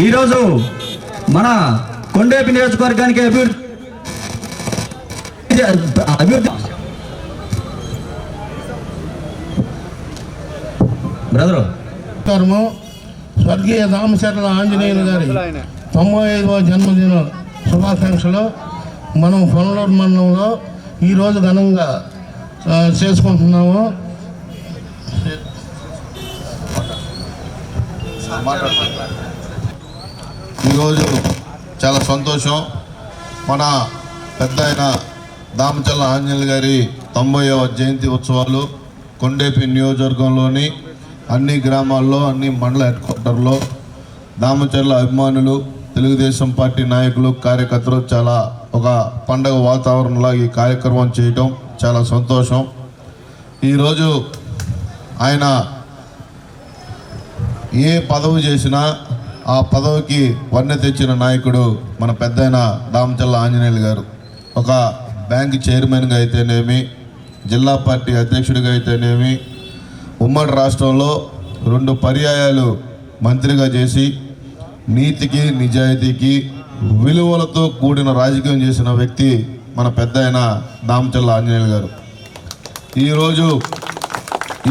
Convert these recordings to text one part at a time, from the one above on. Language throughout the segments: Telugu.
ఈరోజు మన కొండేపి నియోజకవర్గానికి అభివృద్ధి బ్రదరు స్వర్గీయ దామచర్ల ఆంజనేయులు గారి 95వ జన్మదిన శుభాకాంక్షలు మనం పొన్నలూరు మండలంలో ఈరోజు ఘనంగా చేసుకుంటున్నాము. ఈరోజు చాలా సంతోషం. మన పెద్ద అయిన దామచర్ల ఆంజనేయులు గారి 90వ జయంతి ఉత్సవాలు కొండేపి నియోజకవర్గంలోని అన్ని గ్రామాల్లో, అన్ని మండల హెడ్ క్వార్టర్లో దామచర్ల అభిమానులు, తెలుగుదేశం పార్టీ నాయకులు, కార్యకర్తలు చాలా ఒక పండగ వాతావరణంలో ఈ కార్యక్రమం చేయటం చాలా సంతోషం. ఈరోజు ఆయన ఏ పదవి చేసినా ఆ పదవికి వన్నె తెచ్చిన నాయకుడు మన పెద్దయిన దామచర్ల ఆంజనేయులు గారు. ఒక బ్యాంక్ చైర్మన్గా అయితేనేమి, జిల్లా పార్టీ అధ్యక్షుడిగా అయితేనేమి, ఉమ్మడి రాష్ట్రంలో 2 పర్యాయాలు మంత్రిగా చేసి నీతికి, నిజాయితీకి, విలువలతో కూడిన రాజకీయం చేసిన వ్యక్తి మన పెద్దయిన దామచర్ల ఆంజనేయులు గారు. ఈరోజు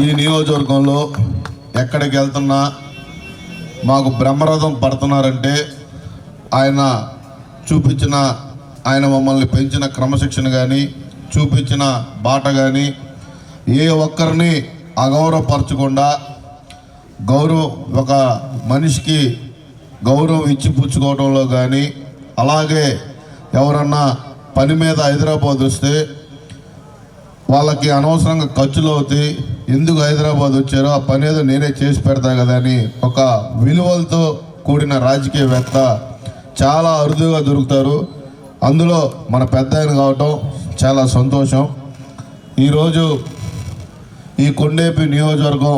ఈ నియోజకవర్గంలో ఎక్కడికి వెళ్తున్నా మాకు బ్రహ్మరథం పడుతున్నారంటే ఆయన చూపించిన, ఆయన మమ్మల్ని పెంచిన క్రమశిక్షణ కానీ, చూపించిన బాట కానీ, ఏ ఒక్కరిని అగౌరవపరచకుండా ఒక మనిషికి గౌరవం ఇచ్చి పుచ్చుకోవడంలో కానీ, అలాగే ఎవరన్నా పని మీద హైదరాబాద్ వస్తే వాళ్ళకి అనవసరంగా ఖర్చులు అవుతాయి, ఎందుకు హైదరాబాద్ వచ్చారో ఆ పని ఏదో నేనే చేసి పెడతా కదా అని ఒక విలువలతో కూడిన రాజకీయవేత్త చాలా అరుదుగా దొరుకుతారు. అందులో మన పెద్ద ఆయన కావటం చాలా సంతోషం. ఈరోజు ఈ కొండేపి నియోజకవర్గం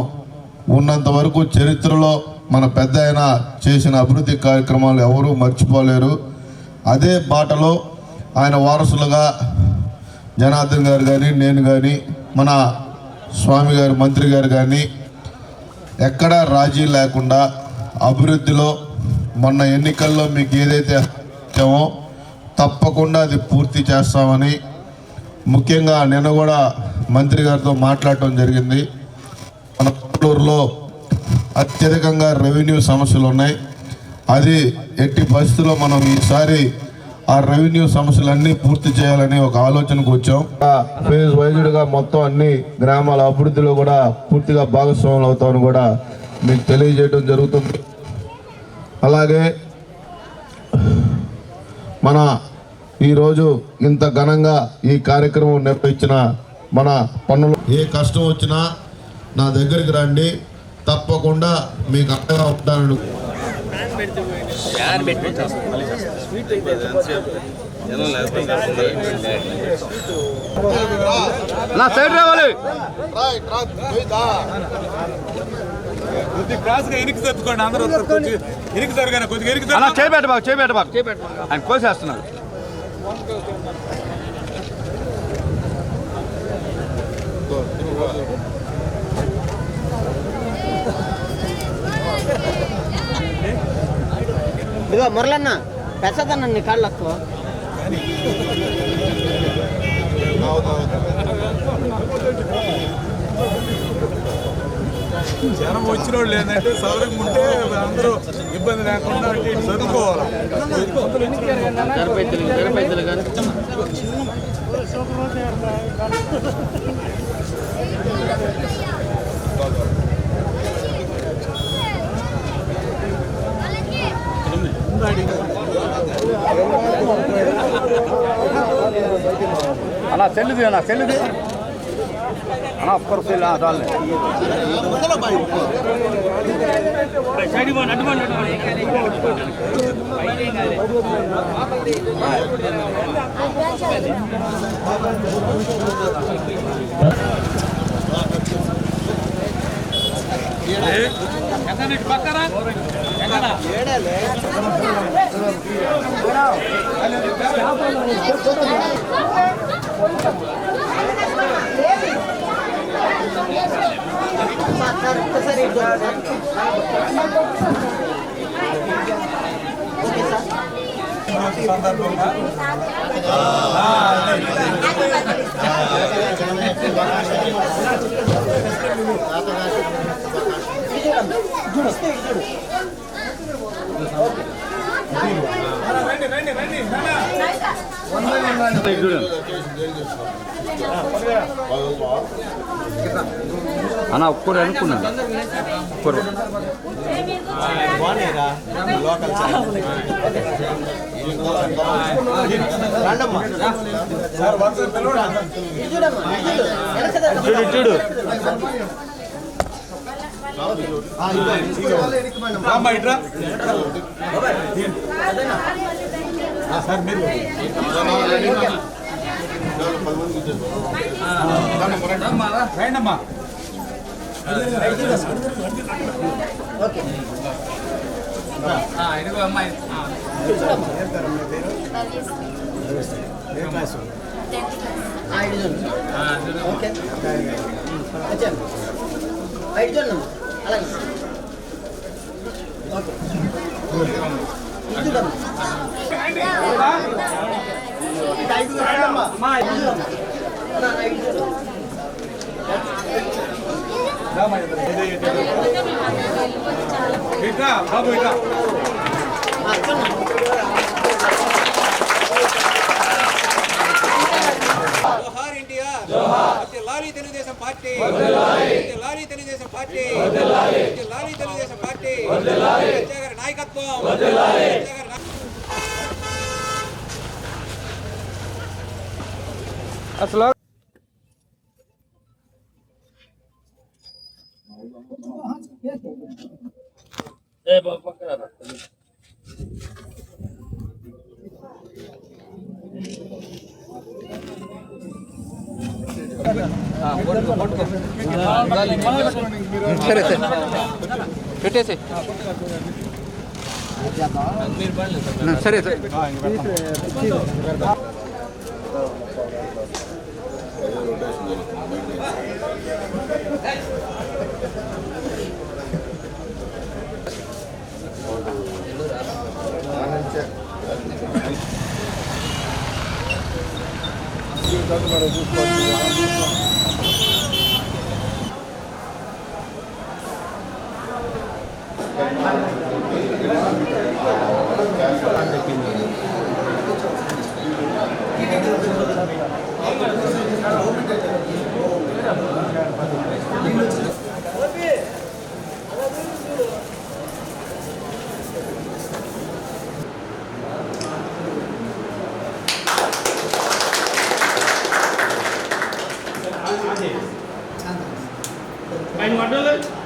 ఉన్నంత వరకు చరిత్రలో మన పెద్ద ఆయన చేసిన అభివృద్ధి కార్యక్రమాలు ఎవరూ మర్చిపోలేరు. అదే బాటలో ఆయన వారసులుగా జనార్దన్ గారు కానీ, నేను కానీ, మన స్వామి గారు, మంత్రి గారు కానీ ఎక్కడా రాజీ లేకుండా అభివృద్ధిలో మొన్న ఎన్నికల్లో మీకు ఏదైతే ఇచ్చామో తప్పకుండా అది పూర్తి చేస్తామని, ముఖ్యంగా నిన్న కూడా మంత్రి గారితో మాట్లాడటం జరిగింది. మన కొల్లూరులో అత్యధికంగా రెవెన్యూ సమస్యలు ఉన్నాయి. అది ఎట్టి పరిస్థితుల్లో మనం ఈసారి ఆ రెవెన్యూ సమస్యలన్నీ పూర్తి చేయాలని ఒక ఆలోచనకు వచ్చాం. ఫేజ్ వైజ్డ్గా మొత్తం అన్ని గ్రామాల అభివృద్ధిలో కూడా పూర్తిగా భాగస్వాములు అవుతామని కూడా మీకు తెలియజేయడం జరుగుతుంది. అలాగే మన ఈరోజు ఇంత ఘనంగా ఈ కార్యక్రమం నిర్వహించిన మన పన్నులు, ఏ కష్టం వచ్చినా నా దగ్గరికి రండి, తప్పకుండా మీకు అండగా ఉంటాను. ఆయన కోసేస్తున్నాడు. ఇదిగో మురళన్న పెద్దదన్న నీ కాళ్ళకు జనం వచ్చిన వాళ్ళు ఏంటంటే సౌకర్యం ఉంటే అందరూ ఇబ్బంది లేకుండా చదువుకోవాలి. అన్నా సెల్లుది, అన్నా సెల్లుది, అన్నా ఒక్కరు సెల్ చాలే. పక్కన సరే సందర్భంగా అన్న ఒక్కరు అనుకున్నాను ఒక్కరు చూడు రామ్మా ఇట్రా సార్ మీరు రైండమ్మా ఇదిగో అమ్మాయి ఓకే ఐదు చూడమ్మా అలాగే ఓకే ఇది చూడమ్మా ఇట్రా బాబు ఇట్రా lorry Telugu Desam party lorry Telugu Desam party lorry Telugu Desam party నాయకత్వం అసలు సరే సరే పెట్టేసి సరే సరే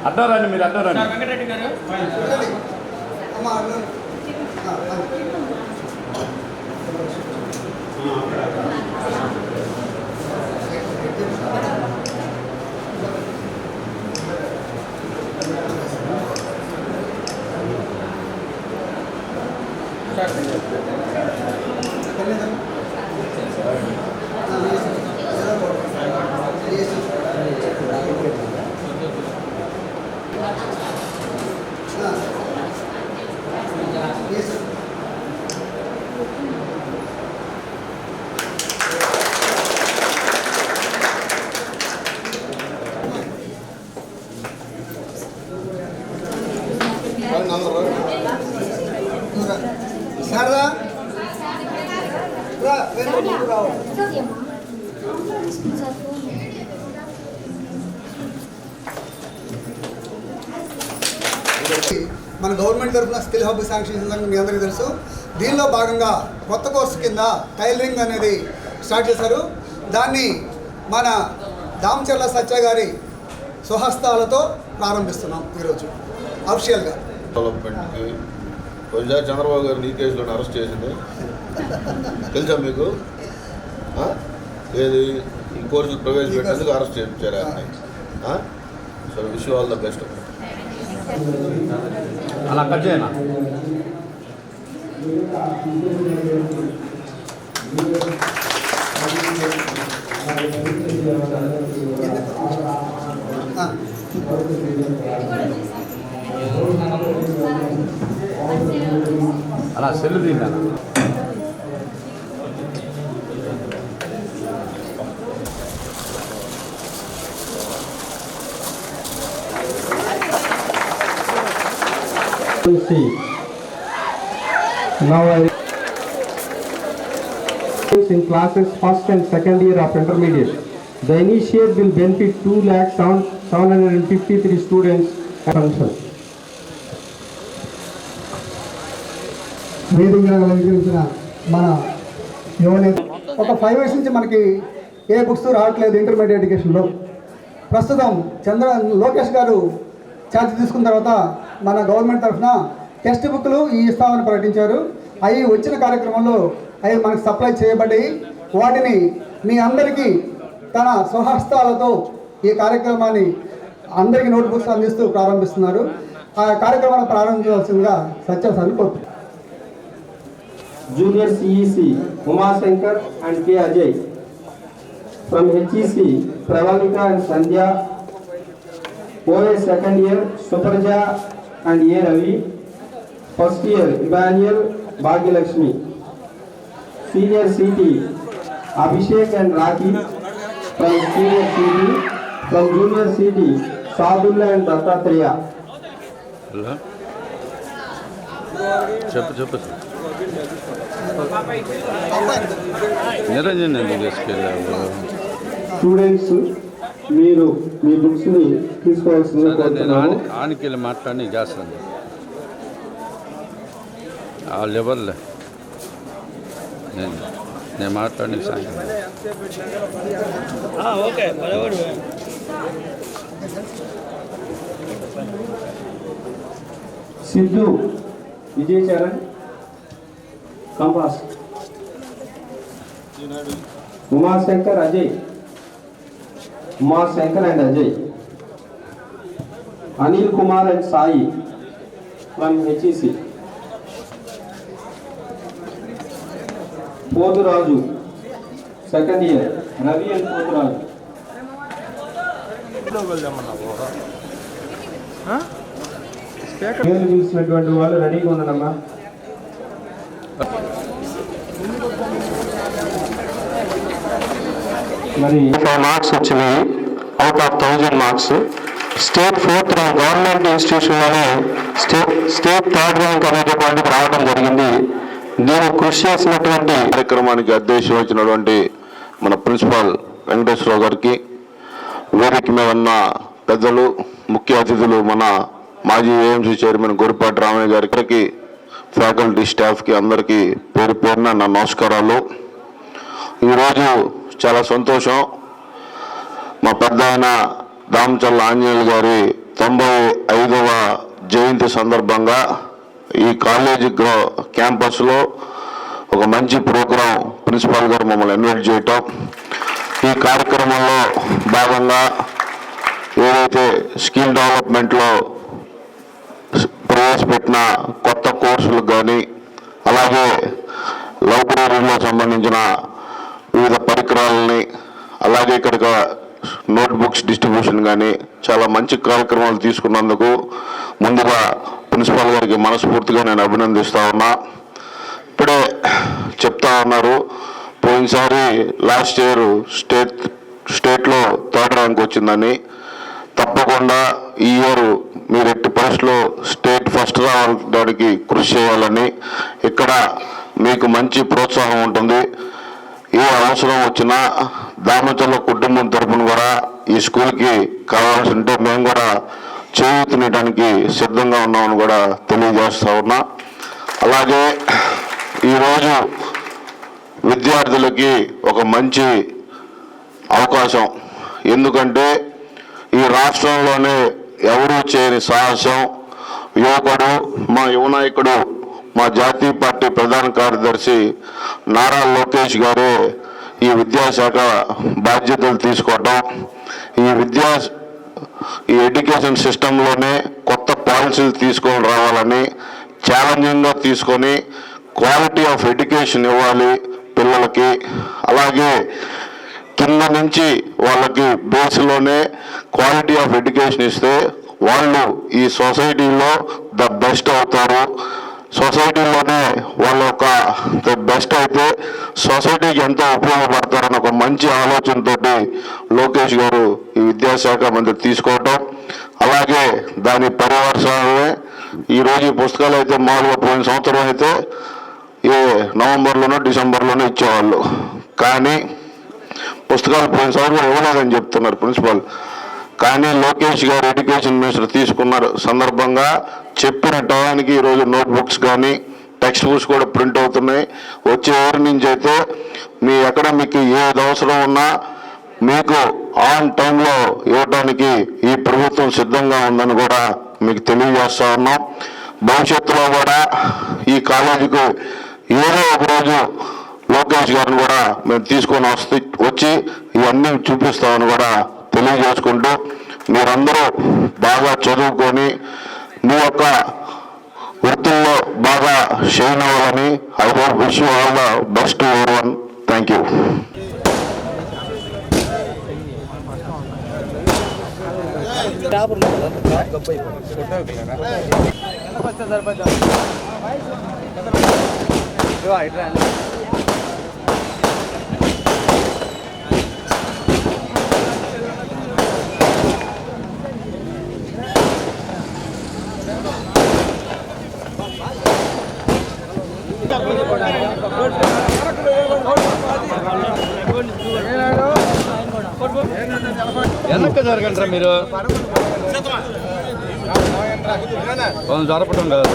అడ్డారండి మీరు అడ్డారండి వెంకటరెడ్డి గారు మన గవర్నమెంట్ తరఫున స్కిల్ హబ్ శాంక్షన్ చేసిందని మీ అందరికీ తెలుసు. దీనిలో భాగంగా కొత్త కోర్సు కింద టైలరింగ్ అనేది స్టార్ట్ చేశారు. దాన్ని మన దామచర్ల సత్య గారి స్వహస్తాలతో ప్రారంభిస్తున్నాం ఈరోజు అఫీషియల్గా. డెవలప్మెంట్కి కొంచెం చంద్రబాబు గారు ఈ కేసులో అరెస్ట్ చేసింది తెలుసా మీకు? ఏది ఈ కోర్సులు ప్రవేశపెట్టేందుకు అరెస్ట్ చేయించారు ఆయన. So wish you all the best. అలా కట్ చేయనా? అలా సెల్లు తిన్నా Now I in classes first and second year of intermediate. The initiate will benefit 2,753 students and function. వేదికగా అలంకరించిన మన యువనేత ఒక 5 ఇయర్స్ నుంచి మనకి ఏ బుక్స్ రావట్లేదు ఇంటర్మీడియట్ ఎడ్యుకేషన్లో. ప్రస్తుతం లోకేష్ గారు ఛార్జ్ తీసుకున్న తర్వాత మన గవర్నమెంట్ తరఫున టెక్స్ట్ బుక్లు ఇస్తామని ప్రకటించారు. అవి వచ్చిన కార్యక్రమంలో అవి మనకు సప్లై చేయబడ్డాయి. వాటిని మీ అందరికీ తన స్వహస్తాలతో ఈ కార్యక్రమాన్ని అందరికీ నోట్బుక్స్ అందిస్తూ ప్రారంభిస్తున్నారు. ఆ కార్యక్రమాన్ని ప్రారంభించవలసిందిగా సత్యసాన్ని కోరుతున్నాను. Junior CEC Uma Shankar and K. Ajay. From HEC Pravalika and Sandhya. OA second year Supraja and A. Ravi. First year Emmanuel Bhagyalakshmi. Senior CT Abhishek and Raki. From Senior CT. From Junior CT Sadullah and Dattatreya. చెప్పు నిరంజన్ ఎందుకు తీసుకెళ్ళావు? స్టూడెంట్స్ మీరు మీ బుక్స్ ని తీసుకోవాల్సిందిగా నేను కోరుతున్నాను. ఆనికెళ్ళి మాట్లాడి చేస్తాను. ఆ లెవెల్లో నేను మాట్లాడి సాయంత్రం సిద్ధు విజయ్ చరణ్ కంపాస్. Umashankar Ajay. Umashankar and Ajay. Anil Kumar and Sai from HEC. Poturaju second year Ravi and Poturaju. పేరు చూసినటువంటి వాళ్ళు రెడీగా ఉన్నారమ్మా. మరి 5 మార్క్స్ వచ్చినాయి out of 1000 marks. State 4th rank government ఇన్స్టిట్యూషన్లోనే స్టేట్ 3rd ర్యాంక్ అనేటటువంటిది రావడం జరిగింది. దీన్ని కృషి చేసినటువంటి కార్యక్రమానికి అధ్యక్షం వచ్చినటువంటి మన ప్రిన్సిపాల్ వెంకటేశ్వరరావు గారికి, వేదిక మీద ఉన్న పెద్దలు, ముఖ్య అతిథులు, మన మాజీ AMC చైర్మన్ గొరిపాటి రామయ్య గారికి, ఫ్యాకల్టీ స్టాఫ్కి అందరికీ పేరు పేరున నా నమస్కారాలు. ఈరోజు చాలా సంతోషం. మా పెద్ద ఆయన దామచల్ల ఆంజనేయులు గారి 95వ జయంతి సందర్భంగా ఈ కాలేజీ క్యాంపస్లో ఒక మంచి ప్రోగ్రాం ప్రిన్సిపాల్ గారు మమ్మల్ని ఇన్వైట్ చేయటం, ఈ కార్యక్రమంలో భాగంగా ఏదైతే స్కిల్ డెవలప్మెంట్లో ప్రవేశపెట్టిన కొత్త కోర్సులకు కానీ, అలాగే లైబ్రరీలో సంబంధించిన వివిధ పరికరాలని, అలాగే ఇక్కడ నోట్బుక్స్ డిస్ట్రిబ్యూషన్ కానీ చాలా మంచి కార్యక్రమాలు తీసుకున్నందుకు ముందుగా ప్రిన్సిపాల్ గారికి మనస్ఫూర్తిగా నేను అభినందిస్తా ఉన్నా. ఇప్పుడే చెప్తా ఉన్నారు, పోయినసారి లాస్ట్ ఇయర్ స్టేట్లో 3rd ర్యాంక్ వచ్చిందని. తప్పకుండా ఈ ఇయర్ మీరు ఎట్టి పరిస్థితుల్లో స్టేట్ ఫస్ట్ రావడానికి కృషి చేయాలని, ఇక్కడ మీకు మంచి ప్రోత్సాహం ఉంటుంది. ఏ అవసరం వచ్చినా దామచల్ల కుటుంబం తరఫున కూడా ఈ స్కూల్కి కావాల్సి ఉంటే మేము కూడా చేయూతనియడానికి సిద్ధంగా ఉన్నామని కూడా తెలియజేస్తా ఉన్నా. అలాగే ఈరోజు విద్యార్థులకి ఒక మంచి అవకాశం. ఎందుకంటే ఈ రాష్ట్రంలోనే ఎవరూ చేయని సాహసం యువకుడు, మా యువనాయకుడు, మా జాతీయ పార్టీ ప్రధాన కార్యదర్శి నారా లోకేష్ గారే ఈ విద్యాశాఖ బాధ్యతలు తీసుకోవటం, ఈ ఎడ్యుకేషన్ సిస్టంలోనే కొత్త పాలసీలు తీసుకొని రావాలని ఛాలెంజింగ్గా తీసుకొని క్వాలిటీ ఆఫ్ ఎడ్యుకేషన్ ఇవ్వాలి పిల్లలకి. అలాగే కింద నుంచి వాళ్ళకి బేస్లోనే క్వాలిటీ ఆఫ్ ఎడ్యుకేషన్ ఇస్తే వాళ్ళు ఈ సొసైటీలో ద బెస్ట్ అవుతారు. సొసైటీలోనే వాళ్ళ యొక్క ద బెస్ట్ అయితే సొసైటీకి ఎంతో ఉపయోగపడతారని ఒక మంచి ఆలోచనతో లోకేష్ గారు ఈ విద్యాశాఖ మంత్రి తీసుకోవటం, అలాగే దాని పర్యవసానమే ఈరోజు ఈ పుస్తకాలు అయితే మామూలుగా పోయిన సంవత్సరం అయితే నవంబర్లోనో డిసెంబర్లోనో ఇచ్చేవాళ్ళు, కానీ పుస్తకాలు పోయిన సంవత్సరం ఇవ్వలేదని చెప్తున్నారు ప్రిన్సిపాల్. కానీ లోకేష్ గారు ఎడ్యుకేషన్ మినిస్టర్ తీసుకున్న సందర్భంగా చెప్పిన టయానికి ఈరోజు నోట్బుక్స్ కానీ టెక్స్ట్ బుక్స్ కూడా ప్రింట్ అవుతున్నాయి. వచ్చే ఊరి నుంచి అయితే మీ అకాడమిక్ ఏది అవసరం ఉన్నా మీకు ఆన్ టైంలో ఇవ్వడానికి ఈ ప్రభుత్వం సిద్ధంగా ఉందని కూడా మీకు తెలియజేస్తా ఉన్నాం. భవిష్యత్తులో కూడా ఈ కాలేజీకి ఏదో ఒకరోజు లోకేష్ గారిని కూడా మేము తీసుకొని వచ్చి ఇవన్నీ చూపిస్తామని కూడా తెలియజేసుకుంటూ మీరందరూ బాగా చదువుకొని మీ యొక్క వృత్తుల్లో బాగా షైన్ అవ్వాలని I hope wish you all the best everyone. Thank you. వెనక్కి జరగండి మీరు, జరపడం కాదు.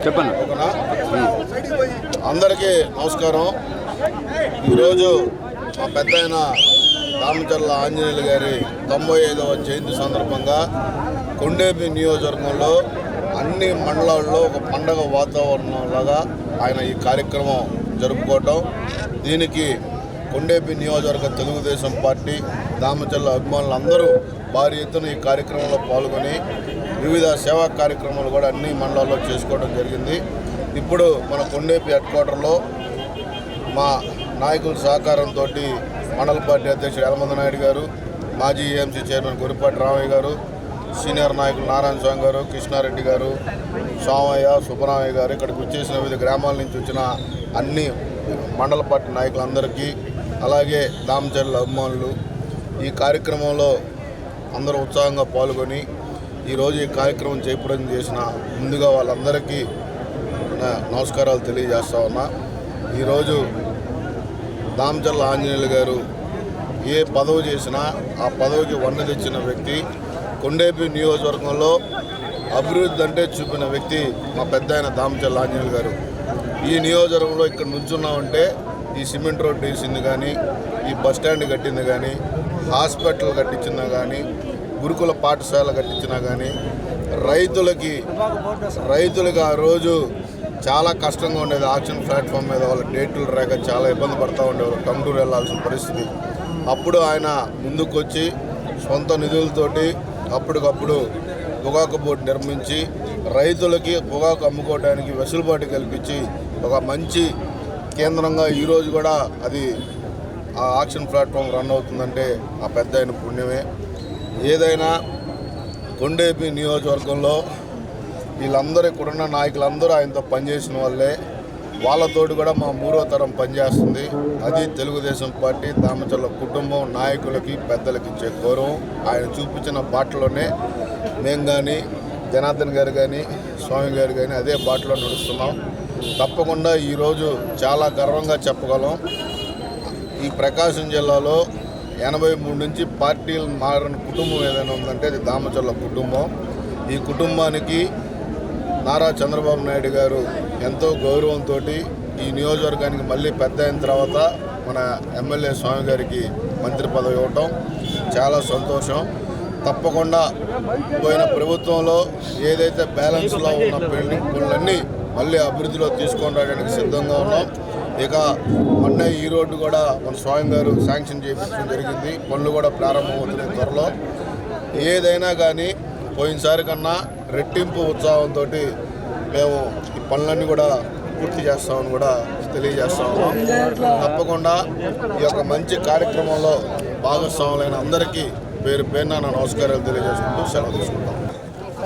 చెప్పండి. అందరికీ నమస్కారం. ఈరోజు మా పెద్ద ఆయన దామచర్ల ఆంజనేయులు గారి 95వ జయంతి సందర్భంగా కొండేపి నియోజకవర్గంలో అన్ని మండలాల్లో ఒక పండగ వాతావరణంలాగా ఆయన ఈ కార్యక్రమం జరుపుకోవటం, దీనికి కొండేపి నియోజకవర్గ తెలుగుదేశం పార్టీ దామచర్ల అభిమానులు అందరూ భారీ ఎత్తున ఈ కార్యక్రమంలో పాల్గొని వివిధ సేవా కార్యక్రమాలు కూడా అన్ని మండలాల్లో చేసుకోవడం జరిగింది. ఇప్పుడు మన కొండేపి హెడ్ క్వార్టర్లో మా నాయకుల సహకారంతో మండల పార్టీ అధ్యక్షుడు యలమంద నాయుడు గారు, మాజీ ఏఎంసీ చైర్మన్ గురిపాటి రామయ్య గారు, సీనియర్ నాయకులు నారాయణ స్వామి గారు, కృష్ణారెడ్డి గారు, సోమయ్య, సుబ్బరామయ్య గారు, ఇక్కడికి వచ్చేసిన వివిధ గ్రామాల నుంచి వచ్చిన అన్ని మండల పార్టీ నాయకులందరికీ, అలాగే దామచర్ల అభిమానులు ఈ కార్యక్రమంలో అందరూ ఉత్సాహంగా పాల్గొని ఈరోజు ఈ కార్యక్రమం చేపట్టడం చేసిన ముందుగా వాళ్ళందరికీ నమస్కారాలు తెలియజేస్తా ఉన్నా. ఈరోజు దామచర్ల ఆంజనేయులు గారు ఏ పదవి చేసినా ఆ పదవికి వన్నె తెచ్చిన వ్యక్తి. కొండేపి నియోజకవర్గంలో అభివృద్ధి అంటే చూపిన వ్యక్తి మా పెద్ద ఆయన దామచర్ల ఆంజనేయులు గారు. ఈ నియోజకవర్గంలో ఇక్కడ నుంచున్నామంటే ఈ సిమెంట్ రోడ్ వేసింది కానీ, ఈ బస్టాండ్ కట్టింది కానీ, హాస్పిటల్ కట్టించినా కానీ, గురుకుల పాఠశాల కట్టించినా కానీ, రైతులకి ఆ రోజు చాలా కష్టంగా ఉండేది. ఆక్షన్ ప్లాట్ఫామ్ మీద వాళ్ళ డేట్లు రాక చాలా ఇబ్బంది పడుతూ ఉండేవారు, టంగుటూరు వెళ్లాల్సిన పరిస్థితి. అప్పుడు ఆయన ముందుకొచ్చి సొంత నిధులతోటి అప్పటికప్పుడు పొగాకు బోర్డు నిర్మించి రైతులకి పొగాకు అమ్ముకోవడానికి వెసులుబాటు కల్పించి ఒక మంచి కేంద్రంగా ఈరోజు కూడా అది ఆ ఆక్షన్ ప్లాట్ఫామ్ రన్ అవుతుందంటే ఆ పెద్ద ఆయన పుణ్యమే. ఏదైనా కొండేపి నియోజకవర్గంలో వీళ్ళందరూ ఇక్కడున్న నాయకులందరూ ఆయనతో పనిచేసిన వాళ్ళే, వాళ్ళతోటి కూడా మా మూడో తరం పనిచేస్తుంది. అది తెలుగుదేశం పార్టీ దామచర్ల కుటుంబం నాయకులకి పెద్దలకి ఇచ్చే గౌరవం. ఆయన చూపించిన బాటలోనే మేము కానీ, జనార్దన్ గారు కానీ, స్వామి గారు కానీ అదే బాటలో నడుస్తున్నాం. తప్పకుండా ఈరోజు చాలా గర్వంగా చెప్పగలం, ఈ ప్రకాశం జిల్లాలో 83 నుంచి పార్టీలు మారిన కుటుంబం ఏదైనా ఉందంటే అది దామచర్ల కుటుంబం. ఈ కుటుంబానికి నారా చంద్రబాబు నాయుడు గారు ఎంతో గౌరవంతో ఈ నియోజకవర్గానికి మళ్ళీ పెద్ద అయిన తర్వాత మన ఎమ్మెల్యే స్వామి గారికి మంత్రి పదవి ఇవ్వటం చాలా సంతోషం. తప్పకుండా పోయిన ప్రభుత్వంలో ఏదైతే బ్యాలెన్స్లో ఉన్న పెండింగ్ పనులన్నీ మళ్ళీ అభివృద్ధిలో తీసుకొని రావడానికి సిద్ధంగా ఉన్నాం. ఇక మొన్న ఈ రోడ్డు కూడా మన స్వామి గారు శాంక్షన్ చేయించడం జరిగింది. పనులు కూడా ప్రారంభమవుతున్నాయి త్వరలో. ఏదైనా కానీ పోయినసారి కన్నా రెట్టింపు ఉత్సాహంతో మేము ఈ పనులన్నీ కూడా పూర్తి చేస్తామని కూడా తెలియజేస్తాము. తప్పకుండా ఈ యొక్క మంచి కార్యక్రమంలో భాగస్వాములైన అందరికీ పేరు పేరున నమస్కారాలు తెలియజేసుకుంటూ సెలవు తీసుకుంటాం.